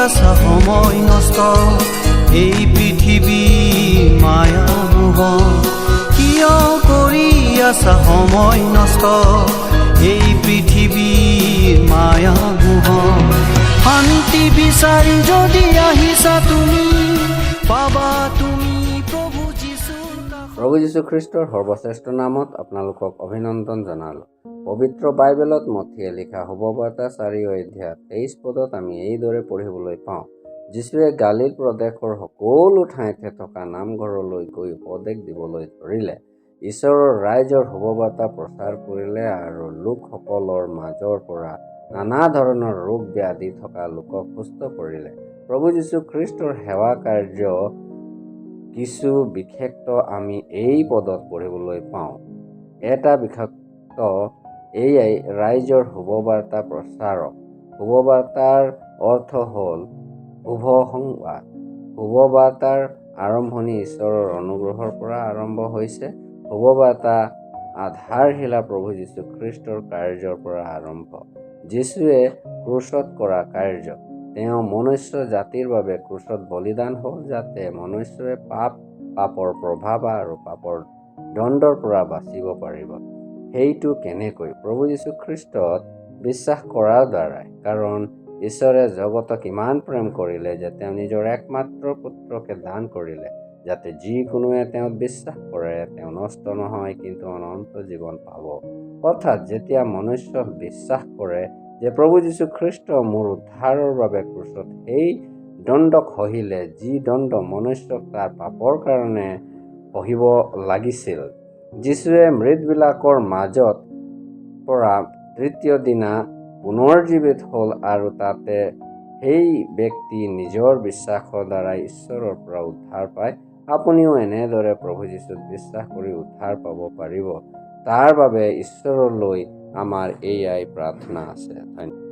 আছা সময় নষ্ট, এই পৃথিৱী মায়া মোহ। কিয় কৰি আছা সময় নষ্ট, এই পৃথিৱীৰ মায়া মোহ। শান্তি বিচাৰি যদি আহিছা তুমি, পাবা তুমি প্ৰভু যীশুৰ কাষত। প্ৰভু যীশু খ্ৰীষ্টৰ সৰ্বশ্ৰেষ্ঠ নামত আপোনালোকক অভিনন্দন জনালোঁ। পবিত্ৰ বাইবেলত মথিয়ে লিখা শুভবাৰ্তা 4 অধ্যায় 23 পদত আমি এইদৰে পঢ়িবলৈ পাওঁ। যীশুৱে গালিল প্ৰদেশৰ সকলো ঠাইতে থকা নামঘৰলৈ গৈ উপদেশ দিবলৈ ধৰিলে, ঈশ্বৰৰ ৰাজ্যৰ শুভবাৰ্তা প্ৰচাৰ কৰিলে আৰু লোকসকলৰ মাজৰ পৰা নানা ধৰণৰ ৰোগ ব্যাধি থকা লোকক সুস্থ কৰিলে। প্ৰভু যীশু খ্ৰীষ্টৰ সেৱা কাৰ্য কিছু বিশেষত্ব আমি এই পদত পঢ়িবলৈ পাওঁ। এটা বিশেষত্ব এয়াই ৰাইজৰ শুভবাৰ্তা প্ৰচাৰক। শুভবাৰ্তাৰ অৰ্থ হ'ল শুভ সংবাদ। শুভবাৰ্তাৰ আৰম্ভণি ঈশ্বৰৰ অনুগ্ৰহৰ পৰা আৰম্ভ হৈছে। শুভবাৰ্তা আধাৰশিলা প্ৰভু যীশু খ্ৰীষ্টৰ কাৰ্যৰ পৰা আৰম্ভ। যীশুৱে ক্ৰুচত কৰা কাৰ্য। তেওঁ মনুষ্য জাতিৰ বাবে ক্ৰুচত বলিদান হ'ল, যাতে মনুষ্যই পাপৰ প্ৰভাৱ আৰু পাপৰ দণ্ডৰ পৰা বাচিব পাৰিব। সেইটো কেনেকৈ? প্ৰভু যীশু খ্ৰীষ্টত বিশ্বাস কৰাৰ দ্বাৰাই। কাৰণ ঈশ্বৰে জগতক ইমান প্ৰেম কৰিলে যে তেওঁ নিজৰ একমাত্ৰ পুত্ৰকে দান কৰিলে, যাতে যিকোনোৱে তেওঁত বিশ্বাস কৰে তেওঁ নষ্ট নহয়, কিন্তু অনন্ত জীৱন পাব। অৰ্থাৎ যেতিয়া মনুষ্য বিশ্বাস কৰে যে প্ৰভু যীশু খ্ৰীষ্ট মোৰ উদ্ধাৰৰ বাবে ক্ৰুচত সেই দণ্ডক সহিলে, যি দণ্ড মনুষ্যক তাৰ পাপৰ কাৰণে সহিব লাগিছিল, যীশুৱে মৃতবিলাকৰ মাজত পৰা তৃতীয় দিনা পুনৰুজ্জীৱিত হ'ল আৰু তাতে সেই ব্যক্তি নিজৰ বিশ্বাসৰ দ্বাৰাই ঈশ্বৰৰ পৰা উদ্ধাৰ পায়। আপুনিও এনেদৰে প্ৰভু যীশুত বিশ্বাস কৰি উদ্ধাৰ পাব পাৰিব। তাৰ বাবে ঈশ্বৰলৈ আমাৰ এয়াই প্ৰাৰ্থনা আছে। ধন্যবাদ।